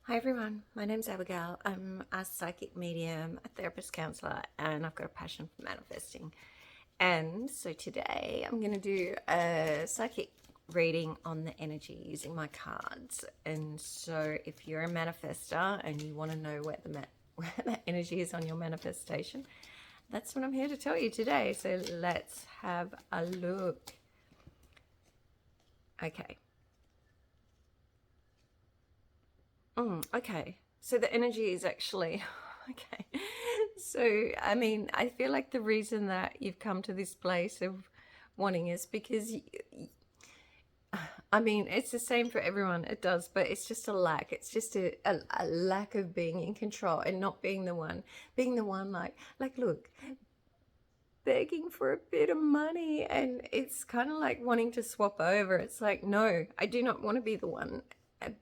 Hi everyone, my name's Abigail. I'm a psychic medium, a therapist counselor, and I've got a passion for manifesting. And so today I'm going to do a psychic reading on the energy using my cards. And so if you're a manifester and you want to know where where the energy is on your manifestation, that's what I'm here to tell you today. So let's have a look. Okay. Okay. So the energy is actually okay. So, I mean, I feel like the reason that you've come to this place of wanting is because, I mean, it's the same for everyone. It does, but it's just a lack. It's just a lack of being in control and not being the one look, begging for a bit of money. And it's kind of like wanting to swap over. It's like, no, I do not want to be the one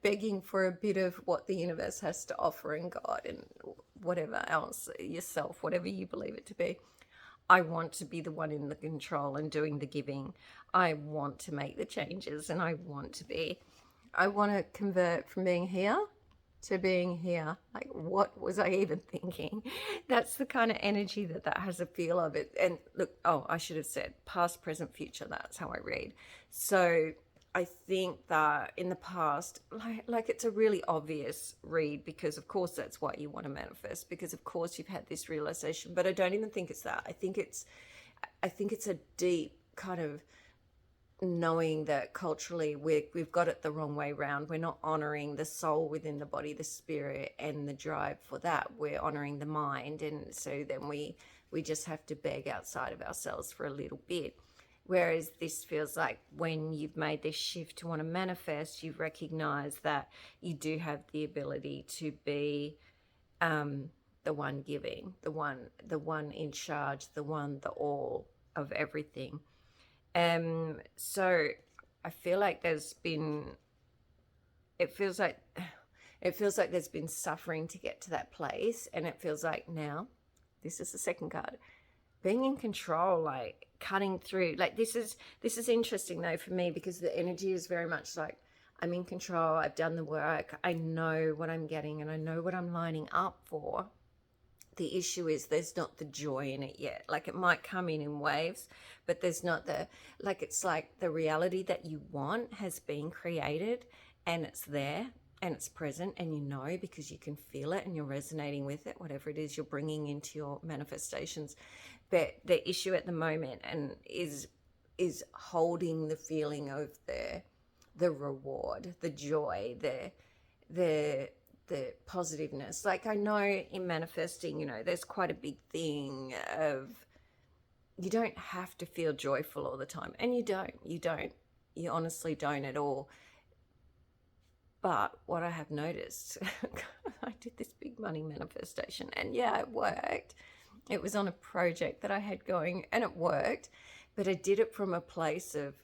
begging for a bit of what the universe has to offer and God and whatever else, yourself, whatever you believe it to be. I want to be the one in the control and doing the giving. I want to make the changes and I want to convert from being here to being here. Like, what was I even thinking? That's the kind of energy that has a feel of it. And look, oh, I should have said past, present, future. That's how I read. So I think that in the past, like it's a really obvious read because of course that's what you want to manifest because of course you've had this realization, but I don't even think it's that. I think it's a deep kind of knowing that culturally we've got it the wrong way round. We're not honoring the soul within the body, the spirit, and the drive for that. We're honoring the mind, and so then we just have to beg outside of ourselves for a little bit. Whereas this feels like when you've made this shift to want to manifest, you've recognized that you do have the ability to be the one giving, the one in charge, the all of everything. So I feel like it feels like it feels like there's been suffering to get to that place, and it feels like now, this is the second card, being in control, like cutting through. Like this is interesting though for me because the energy is very much like I'm in control. I've done the work. I know what I'm getting, and I know what I'm lining up for. The issue is there's not the joy in it yet. Like it might come in waves, but there's not it's like the reality that you want has been created and it's there and it's present, and you know because you can feel it and you're resonating with it, whatever it is you're bringing into your manifestations. But the issue at the moment and is holding the feeling of the reward, the joy, the the positiveness. Like I know in manifesting, there's quite a big thing of you don't have to feel joyful all the time, and you honestly don't at all. But what I have noticed, I did this big money manifestation, and yeah, it worked. It was on a project that I had going, and it worked, but I did it from a place of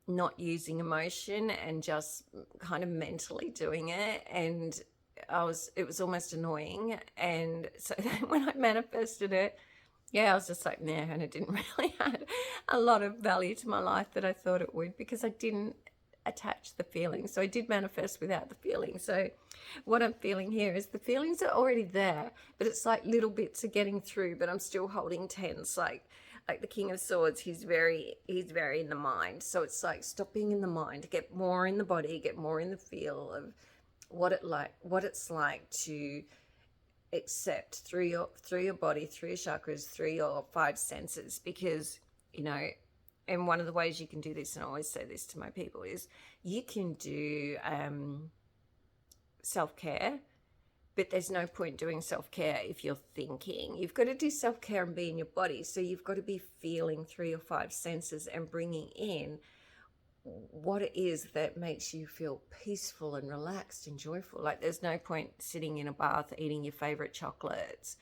not using emotion and just kind of mentally doing it, and it was almost annoying. And so then when I manifested it, yeah, I was just like, nah, and it didn't really add a lot of value to my life that I thought it would because I didn't attach the feelings. So I did manifest without the feelings. So what I'm feeling here is the feelings are already there, but it's like little bits are getting through, but I'm still holding tense. Like the King of Swords, he's very in the mind. So it's like stop being in the mind, get more in the body, get more in the feel of what it's like to accept through your body, through your chakras, through your five senses. Because and one of the ways you can do this, and I always say this to my people, is you can do self-care, but there's no point doing self-care if you're thinking. You've got to do self-care and be in your body. So you've got to be feeling through your five senses and bringing in what it is that makes you feel peaceful and relaxed and joyful. Like there's no point sitting in a bath eating your favorite chocolates,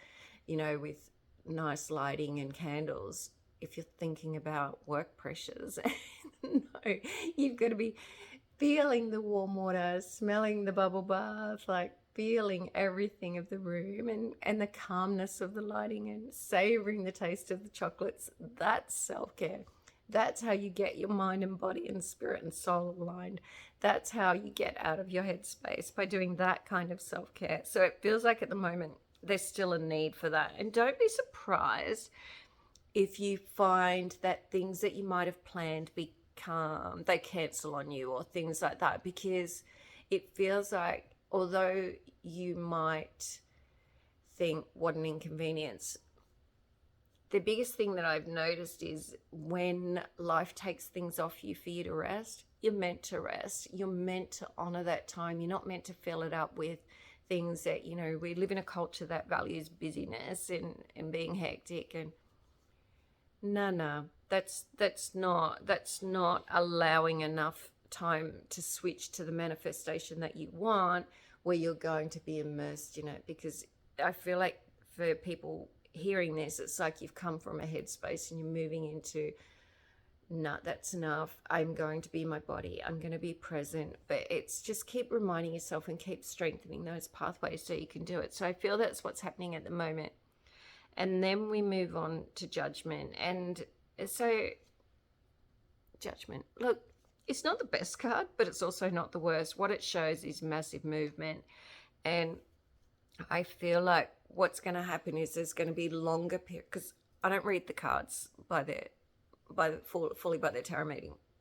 with nice lighting and candles if you're thinking about work pressures. No, you've got to be feeling the warm water, smelling the bubble bath, like feeling everything of the room and the calmness of the lighting and savoring the taste of the chocolates. That's self-care. That's how you get your mind and body and spirit and soul aligned. That's how you get out of your headspace, by doing that kind of self-care. So it feels like at the moment there's still a need for that. And don't be surprised if you find that things that you might have planned become, they cancel on you or things like that, because it feels like, although you might think what an inconvenience, the biggest thing that I've noticed is when life takes things off you for you to rest, you're meant to rest. You're meant to honor that time. You're not meant to fill it up with things that, we live in a culture that values busyness and being hectic. And no, that's not allowing enough time to switch to the manifestation that you want, where you're going to be immersed in it. Because I feel like for people hearing this, it's like you've come from a headspace and you're moving into, no, that's enough. I'm going to be my body. I'm going to be present. But it's just keep reminding yourself and keep strengthening those pathways so you can do it. So I feel that's what's happening at the moment. And then we move on to judgment. And so judgment, look, it's not the best card, but it's also not the worst. What it shows is massive movement. And I feel like what's going to happen is there's going to be longer periods, because I don't read the cards fully by their tarot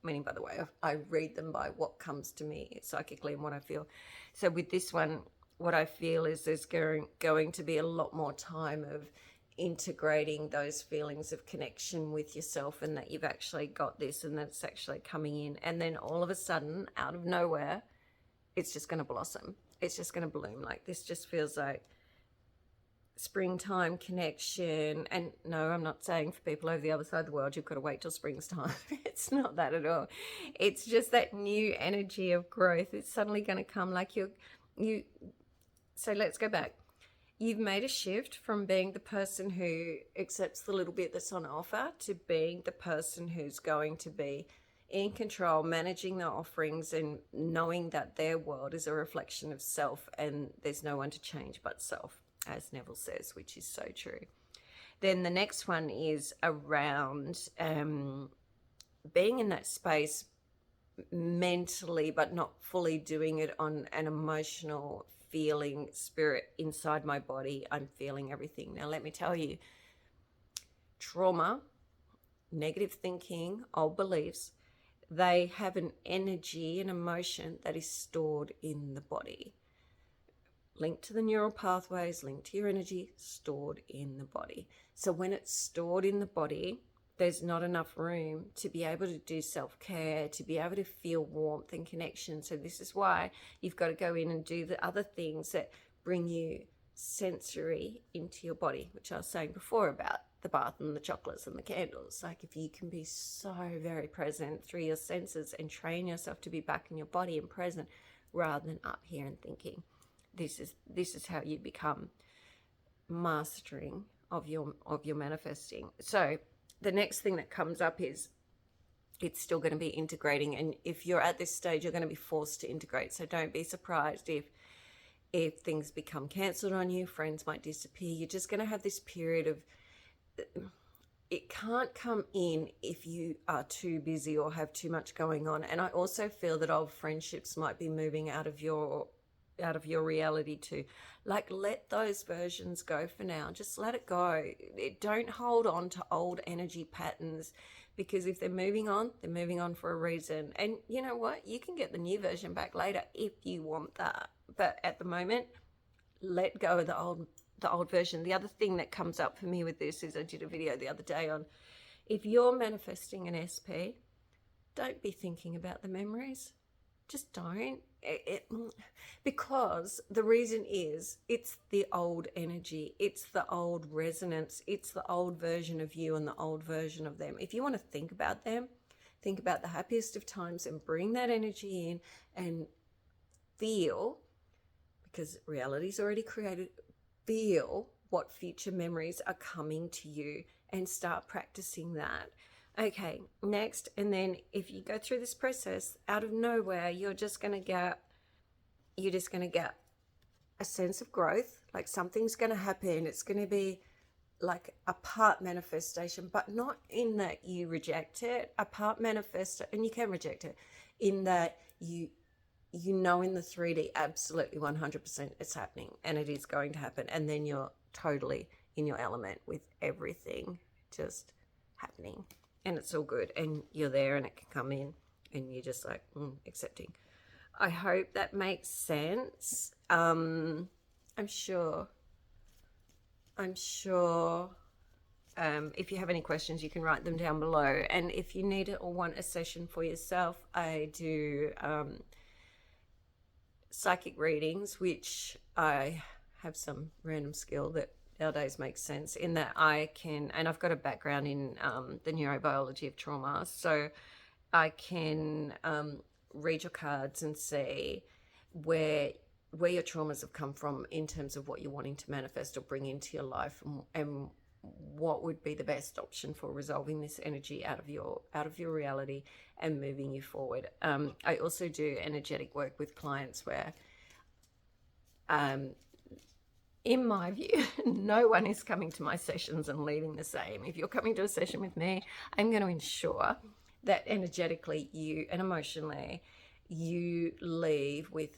meaning, by the way. I read them by what comes to me psychically and what I feel. So with this one, what I feel is there's going to be a lot more time of integrating those feelings of connection with yourself, and that you've actually got this, and that it's actually coming in. And then all of a sudden, out of nowhere, it's just going to blossom. It's just going to bloom. Like, this just feels like springtime connection. And no, I'm not saying for people over the other side of the world, you've got to wait till springtime. It's not that at all. It's just that new energy of growth. It's suddenly going to come, like so let's go back. You've made a shift from being the person who accepts the little bit that's on offer to being the person who's going to be in control, managing the offerings, and knowing that their world is a reflection of self, and there's no one to change but self, as Neville says, which is so true. Then the next one is around being in that space mentally, but not fully doing it on an emotional feeling spirit inside my body. I'm feeling everything. Now, let me tell you, trauma, negative thinking, old beliefs, they have an energy, an emotion that is stored in the body. Linked to the neural pathways, linked to your energy, stored in the body. So when it's stored in the body, there's not enough room to be able to do self-care, to be able to feel warmth and connection. So this is why you've got to go in and do the other things that bring you sensory into your body, which I was saying before about the bath and the chocolates and the candles. Like, if you can be so very present through your senses and train yourself to be back in your body and present rather than up here and thinking, this is how you become mastering of your manifesting. So the next thing that comes up is it's still going to be integrating. And if you're at this stage, you're going to be forced to integrate. So don't be surprised if things become cancelled on you, friends might disappear. You're just going to have this period of, it can't come in if you are too busy or have too much going on. And I also feel that old friendships might be moving out of your reality too. Like, let those versions go for now. Just let it go. Don't hold on to old energy patterns, because if they're moving on for a reason. And you know what? You can get the new version back later if you want that. But at the moment, let go of the old version. The other thing that comes up for me with this is, I did a video the other day on, if you're manifesting an SP, don't be thinking about the memories. Just don't. Because the reason is, it's the old energy, it's the old resonance, it's the old version of you and the old version of them. If you want to think about them, think about the happiest of times and bring that energy in and feel, because reality's already created, feel what future memories are coming to you and start practicing that. Okay, next. And then if you go through this process, out of nowhere, you're just going to get a sense of growth. Like, something's going to happen. It's going to be like a part manifestation, but not in that you reject it. A part manifest, and you can reject it, in that you know in the 3D absolutely 100% it's happening and it is going to happen, and then you're totally in your element with everything just happening, and it's all good, and you're there, and it can come in, and you're just like accepting. I hope that makes sense. I'm sure. If you have any questions, you can write them down below. And if you need it or want a session for yourself, I do psychic readings, which I have some random skill that nowadays makes sense, in that I can, and I've got a background in the neurobiology of trauma, so I can read your cards and see where your traumas have come from in terms of what you're wanting to manifest or bring into your life, and what would be the best option for resolving this energy out of your reality and moving you forward. I also do energetic work with clients where, in my view, no one is coming to my sessions and leaving the same. If you're coming to a session with me, I'm going to ensure that energetically you and emotionally you leave with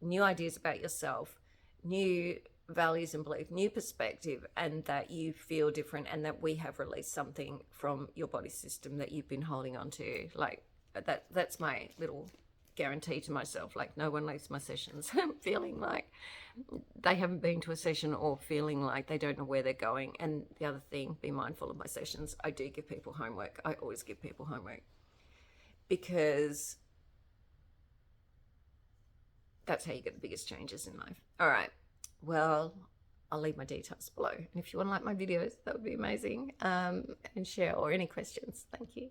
new ideas about yourself, new values and belief, new perspective, and that you feel different, and that we have released something from your body system that you've been holding on to. Like that's my little guarantee to myself. Like, no one leaves my sessions feeling like they haven't been to a session or feeling like they don't know where they're going. And the other thing, be mindful of my sessions. I do give people homework. I always give people homework, because that's how you get the biggest changes in life. All right. Well, I'll leave my details below. And if you want to like my videos, that would be amazing. And share, or any questions. Thank you.